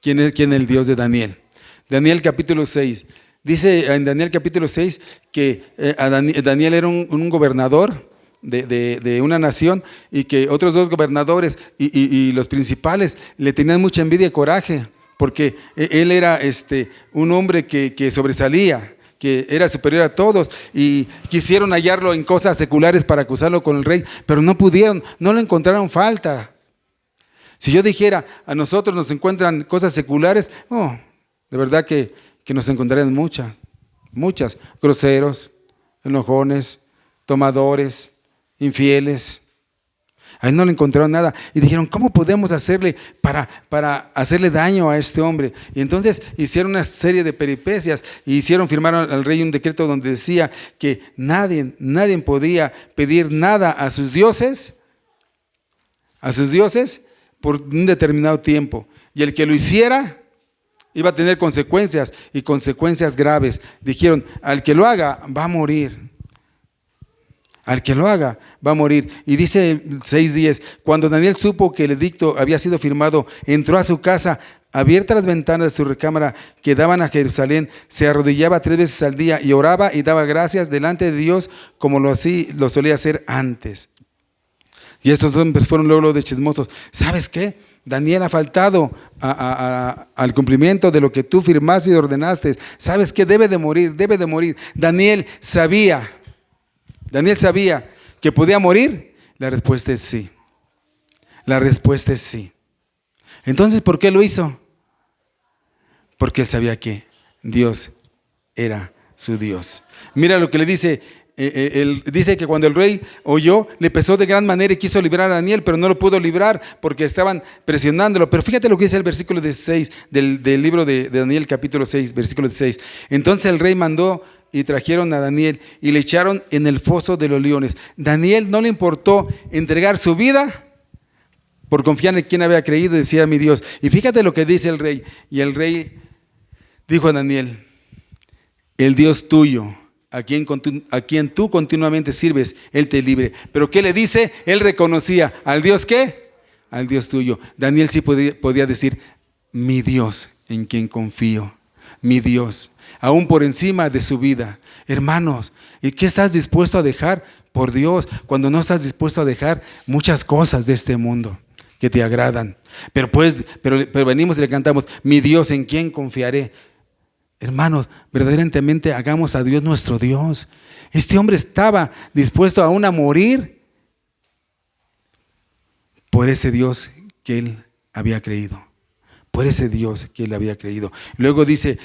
quién es el Dios de Daniel. Daniel capítulo 6. Dice en Daniel capítulo 6 que Daniel era un gobernador de una nación y que otros dos gobernadores y los principales le tenían mucha envidia y coraje porque él era un hombre que sobresalía, que era superior a todos y quisieron hallarlo en cosas seculares para acusarlo con el rey, pero no pudieron, no le encontraron falta. Si yo dijera, a nosotros nos encuentran cosas seculares, de verdad que nos encontrarían muchas, groseros, enojones, tomadores, infieles. Ahí no le encontraron nada y dijeron, ¿cómo podemos hacerle para hacerle daño a este hombre? Y entonces hicieron una serie de peripecias y firmaron al rey un decreto donde decía que nadie podía pedir nada a sus dioses por un determinado tiempo. Y el que lo hiciera iba a tener consecuencias y consecuencias graves. Dijeron, al que lo haga va a morir. Al que lo haga va a morir. Y dice 6:10, cuando Daniel supo que el edicto había sido firmado, entró a su casa, abiertas las ventanas de su recámara que daban a Jerusalén, se arrodillaba 3 veces al día y oraba y daba gracias delante de Dios como lo solía hacer antes. Y estos hombres fueron luego de chismosos. ¿Sabes qué? Daniel ha faltado al cumplimiento de lo que tú firmaste y ordenaste. ¿Sabes qué? Debe de morir, debe de morir. Daniel sabía que podía morir. La respuesta es sí. La respuesta es sí. Entonces, ¿por qué lo hizo? Porque él sabía que Dios era su Dios. Mira lo que le dice. Dice que cuando el rey oyó, le pesó de gran manera y quiso librar a Daniel, pero no lo pudo librar porque estaban presionándolo. Pero fíjate lo que dice el versículo 16 del libro de Daniel, capítulo 6, versículo 16. Entonces el rey mandó y trajeron a Daniel y le echaron en el foso de los leones. Daniel no le importó entregar su vida por confiar en quien había creído, decía mi Dios. Y fíjate lo que dice el rey. Y el rey dijo a Daniel: el Dios tuyo, a quien tú continuamente sirves, Él te libre. ¿Pero qué le dice? Él reconocía al Dios, ¿qué? Al Dios tuyo. Daniel sí podía decir: mi Dios en quien confío, mi Dios, aún por encima de su vida. Hermanos, ¿y qué estás dispuesto a dejar por Dios cuando no estás dispuesto a dejar muchas cosas de este mundo que te agradan? Pero venimos y le cantamos: mi Dios en quien confiaré. Hermanos, verdaderamente hagamos a Dios nuestro Dios. Este hombre estaba dispuesto aún a morir por ese Dios que él había creído. Por ese Dios que él había creído. Luego dice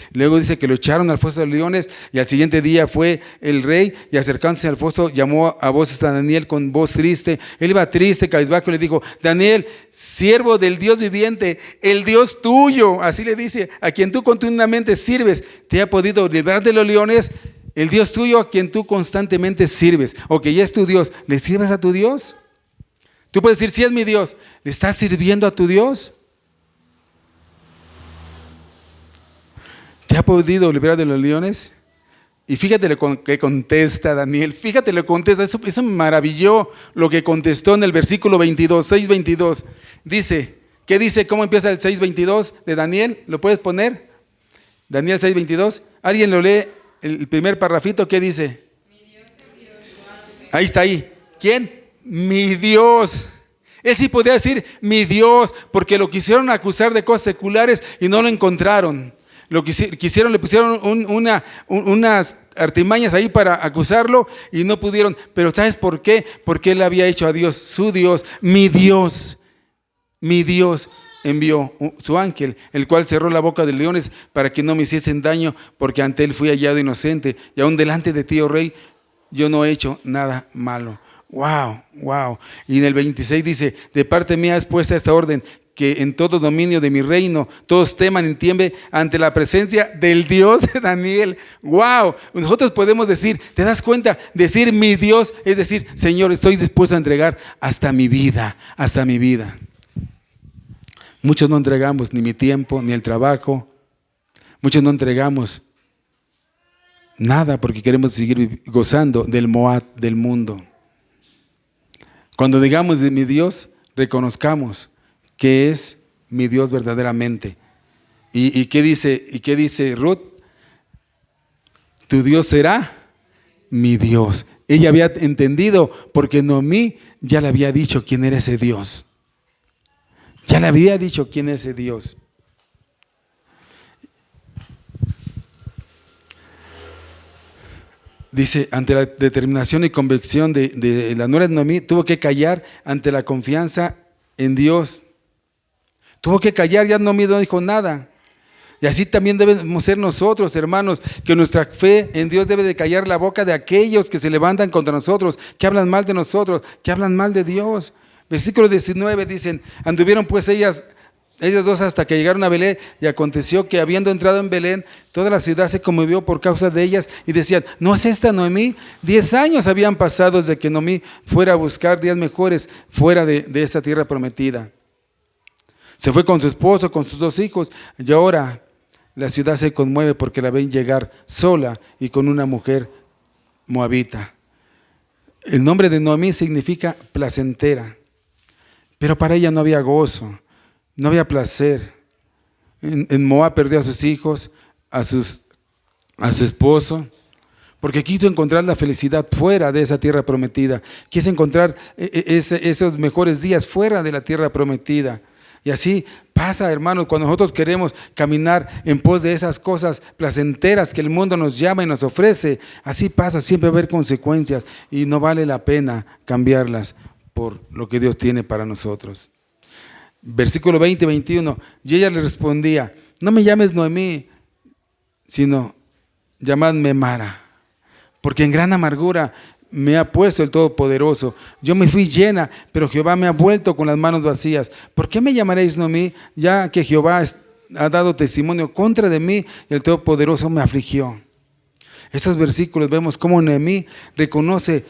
que lo echaron al foso de los leones, y al siguiente día fue el rey y acercándose al foso llamó a voces a Daniel con voz triste. Él iba triste, cabizbajo, y le dijo: Daniel, siervo del Dios viviente, el Dios tuyo, así le dice, a quien tú continuamente sirves, te ha podido librar de los leones. El Dios tuyo a quien tú constantemente sirves. Ok, ya es tu Dios. ¿Le sirves a tu Dios? Tú puedes decir: sí, es mi Dios. ¿Le estás sirviendo a tu Dios? ¿Te ha podido librar de los leones? Y fíjate lo que contesta Daniel. Fíjate lo que contesta. Eso me maravilló lo que contestó en el versículo 22, 6:22. Dice, ¿qué dice? ¿Cómo empieza el 6:22 de Daniel? ¿Lo puedes poner? Daniel 6:22. ¿Alguien lo lee? El primer parrafito, ¿qué dice? Mi Dios es Dios. Ahí está ahí. ¿Quién? Mi Dios. Él sí podía decir mi Dios, porque lo quisieron acusar de cosas seculares y no lo encontraron. Lo que quisieron, le pusieron unas artimañas ahí para acusarlo y no pudieron. Pero ¿sabes por qué? Porque él había hecho a Dios su Dios. Mi Dios envió su ángel, el cual cerró la boca de los leones para que no me hiciesen daño, porque ante él fui hallado inocente, y aún delante de ti, oh rey, yo no he hecho nada malo. Wow. Y en el 26 dice: de parte mía es puesta esta orden, que en todo dominio de mi reino todos teman y tiemblen ante la presencia del Dios de Daniel. Wow. Nosotros podemos decir, ¿te das cuenta? Decir mi Dios es decir: Señor, estoy dispuesto a entregar hasta mi vida. Muchos no entregamos ni mi tiempo, ni el trabajo. Muchos no entregamos nada porque queremos seguir gozando del Moab del mundo. Cuando digamos de mi Dios, reconozcamos que es mi Dios verdaderamente. ¿Y qué dice Ruth? Tu Dios será mi Dios. Ella había entendido porque Noemí ya le había dicho quién era ese Dios. Ya le había dicho quién es ese Dios. Dice, ante la determinación y convicción de la nuera de Noemí, tuvo que callar ante la confianza en Dios. Tuvo que callar, ya Noemí no dijo nada. Y así también debemos ser nosotros, hermanos, que nuestra fe en Dios debe de callar la boca de aquellos que se levantan contra nosotros, que hablan mal de nosotros, que hablan mal de Dios. Versículo 19 dicen: anduvieron pues ellas dos hasta que llegaron a Belén, y aconteció que habiendo entrado en Belén, toda la ciudad se conmovió por causa de ellas, y decían: ¿no es esta Noemí? 10 años habían pasado desde que Noemí fuera a buscar días mejores fuera de esta tierra prometida. Se fue con su esposo, con sus 2 hijos, y ahora la ciudad se conmueve porque la ven llegar sola y con una mujer moabita. El nombre de Noemí significa placentera, pero para ella no había gozo, no había placer. En Moab perdió a sus hijos, a su esposo, porque quiso encontrar la felicidad fuera de esa tierra prometida. Quiso encontrar esos mejores días fuera de la tierra prometida. Y así pasa, hermanos, cuando nosotros queremos caminar en pos de esas cosas placenteras que el mundo nos llama y nos ofrece. Así pasa, siempre va a haber consecuencias y no vale la pena cambiarlas por lo que Dios tiene para nosotros. Versículo 20, 21. Y ella le respondía: no me llames Noemí, sino llamadme Mara, porque en gran amargura me ha puesto el Todopoderoso. Yo me fui llena, pero Jehová me ha vuelto con las manos vacías. ¿Por qué me llamaréis Noemí, ya que Jehová ha dado testimonio contra de mí y el Todopoderoso me afligió? Estos versículos vemos cómo Noemí reconoce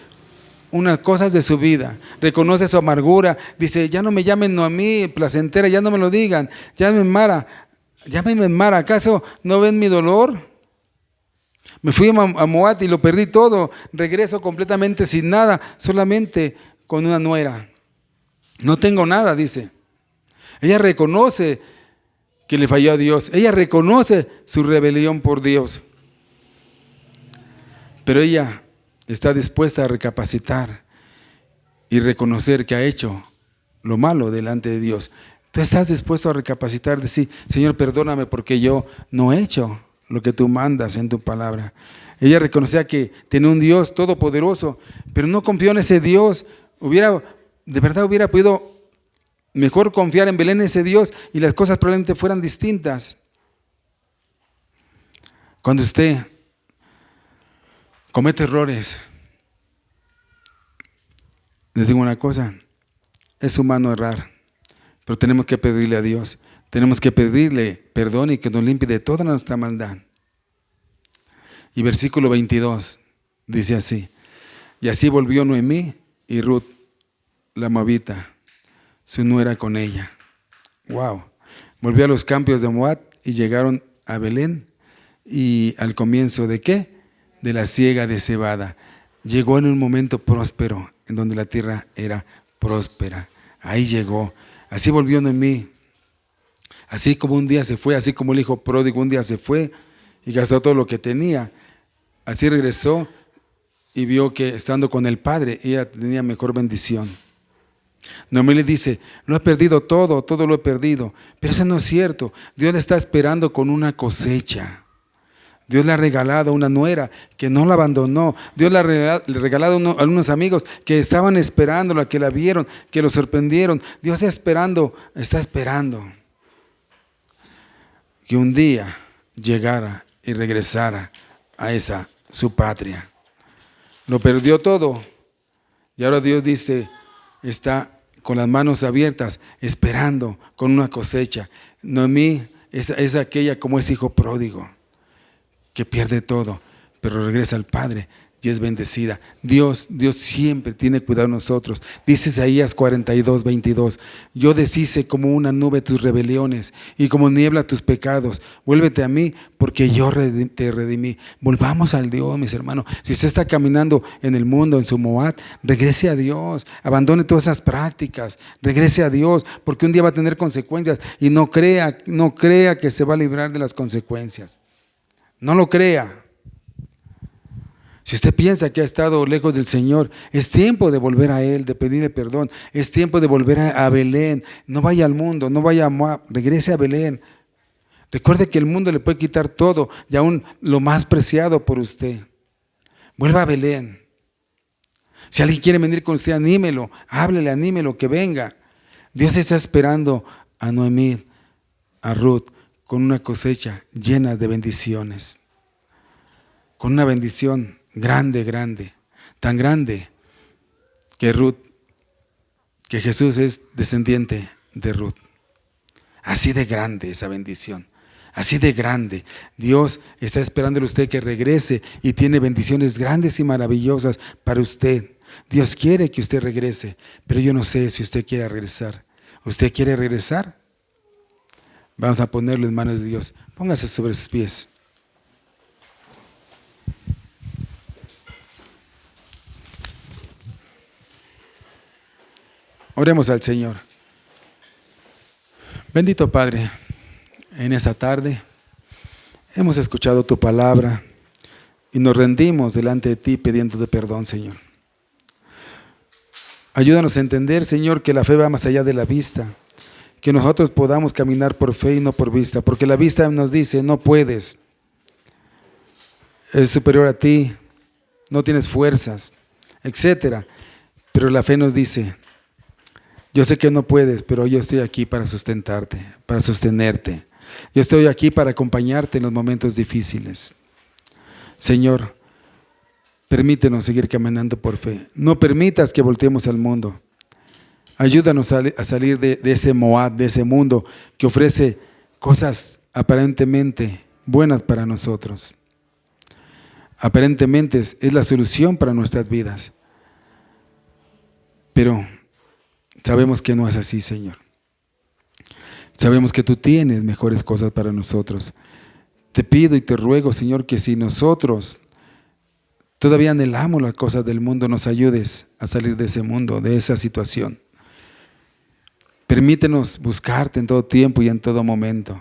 unas cosas de su vida, reconoce su amargura. Dice: ya no me llamen Noemí, placentera, ya no me lo digan, llámenme Mara. Llámenme Mara, ¿acaso no ven mi dolor? Me fui a Moab y lo perdí todo. Regreso completamente sin nada, solamente con una nuera. No tengo nada, dice. Ella reconoce que le falló a Dios. Ella reconoce su rebelión por Dios. Pero ella está dispuesta a recapacitar y reconocer que ha hecho lo malo delante de Dios. Tú estás dispuesto a recapacitar, decir: Señor, perdóname porque yo no he hecho lo que tú mandas en tu palabra. Ella reconocía que tenía un Dios todopoderoso, pero no confió en ese Dios. De verdad hubiera podido mejor confiar en Belén, ese Dios, y las cosas probablemente fueran distintas. Cuando usted comete errores, les digo una cosa: es humano errar, pero tenemos que pedirle a Dios. Tenemos que pedirle perdón y que nos limpie de toda nuestra maldad. Y versículo 22 dice así: y así volvió Noemí y Ruth, la moabita, su nuera, con ella. Wow. Volvió a los campos de Moab y llegaron a Belén. Y al comienzo ¿de qué? De la siega de cebada. Llegó en un momento próspero, en donde la tierra era próspera. Ahí llegó. Así volvió Noemí. Así como un día se fue, así como el hijo pródigo un día se fue y gastó todo lo que tenía. Así regresó y vio que estando con el padre, ella tenía mejor bendición. Noemí le dice: lo he perdido todo, todo lo he perdido. Pero eso no es cierto. Dios le está esperando con una cosecha. Dios le ha regalado una nuera que no la abandonó. Dios le ha regalado a unos amigos que estaban esperándola, que la vieron, que lo sorprendieron. Dios está esperando que un día llegara y regresara a esa su patria. Lo perdió todo y ahora Dios dice: está con las manos abiertas, esperando con una cosecha. Noemí es aquella como ese hijo pródigo que pierde todo, pero regresa al Padre y es bendecida. Dios siempre tiene cuidado de nosotros. Dice Isaías 42, 22: yo deshice como una nube tus rebeliones y como niebla tus pecados. Vuélvete a mí, porque yo te redimí. Volvamos al Dios, mis hermanos. Si usted está caminando en el mundo, en su Moab, regrese a Dios. Abandone todas esas prácticas. Regrese a Dios, porque un día va a tener consecuencias. Y no crea que se va a librar de las consecuencias. No lo crea. Si usted piensa que ha estado lejos del Señor, es tiempo de volver a Él, de pedirle perdón. Es tiempo de volver a Belén. No vaya al mundo, no vaya a Moab, regrese a Belén. Recuerde que el mundo le puede quitar todo y aún lo más preciado por usted. Vuelva a Belén. Si alguien quiere venir con usted, anímelo, háblele, anímelo, que venga. Dios está esperando a Noemí, a Ruth, con una cosecha llena de bendiciones. Con una bendición grande, tan grande que Jesús es descendiente de Ruth. Así de grande esa bendición, así de grande. Dios está esperándole a usted que regrese y tiene bendiciones grandes y maravillosas para usted. Dios quiere que usted regrese, pero yo no sé si usted quiere regresar. ¿Usted quiere regresar? Vamos a ponerlo en manos de Dios. Póngase sobre sus pies. Oremos al Señor. Bendito Padre, en esa tarde hemos escuchado tu palabra y nos rendimos delante de ti pidiéndote perdón, Señor. Ayúdanos a entender, Señor, que la fe va más allá de la vista, que nosotros podamos caminar por fe y no por vista, porque la vista nos dice, no puedes, es superior a ti, no tienes fuerzas, etcétera. Pero la fe nos dice, yo sé que no puedes, pero yo estoy aquí para sustentarte, para sostenerte. Yo estoy aquí para acompañarte en los momentos difíciles. Señor, permítenos seguir caminando por fe. No permitas que volteemos al mundo. Ayúdanos a salir de ese Moab, de ese mundo que ofrece cosas aparentemente buenas para nosotros. Aparentemente es la solución para nuestras vidas. Pero sabemos que no es así, Señor. Sabemos que tú tienes mejores cosas para nosotros. Te pido y te ruego, Señor, que si nosotros todavía anhelamos las cosas del mundo, nos ayudes a salir de ese mundo, de esa situación. Permítenos buscarte en todo tiempo y en todo momento.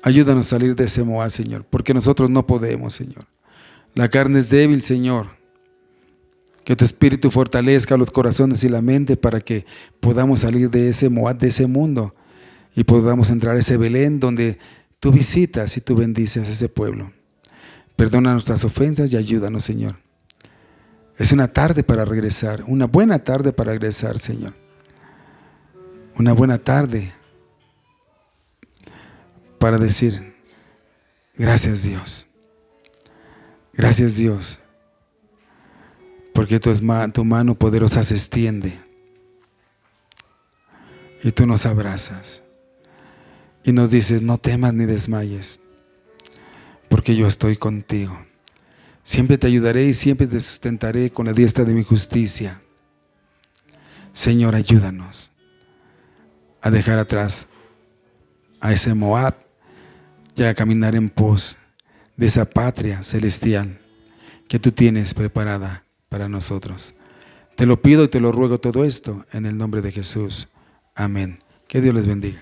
Ayúdanos a salir de ese Moab, Señor, porque nosotros no podemos, Señor. La carne es débil, Señor. Que tu Espíritu fortalezca los corazones y la mente para que podamos salir de ese Moab, de ese mundo, y podamos entrar a ese Belén donde tú visitas y tú bendices a ese pueblo. Perdona nuestras ofensas y ayúdanos, Señor. Es una tarde para regresar, una buena tarde para regresar, Señor. Una buena tarde para decir, gracias Dios. Gracias Dios. Porque tu mano poderosa se extiende y tú nos abrazas y nos dices, no temas ni desmayes, porque yo estoy contigo. Siempre te ayudaré y siempre te sustentaré con la diestra de mi justicia. Señor, ayúdanos a dejar atrás a ese Moab y a caminar en pos de esa patria celestial que tú tienes preparada para nosotros. Te lo pido y te lo ruego todo esto en el nombre de Jesús. Amén. Que Dios les bendiga.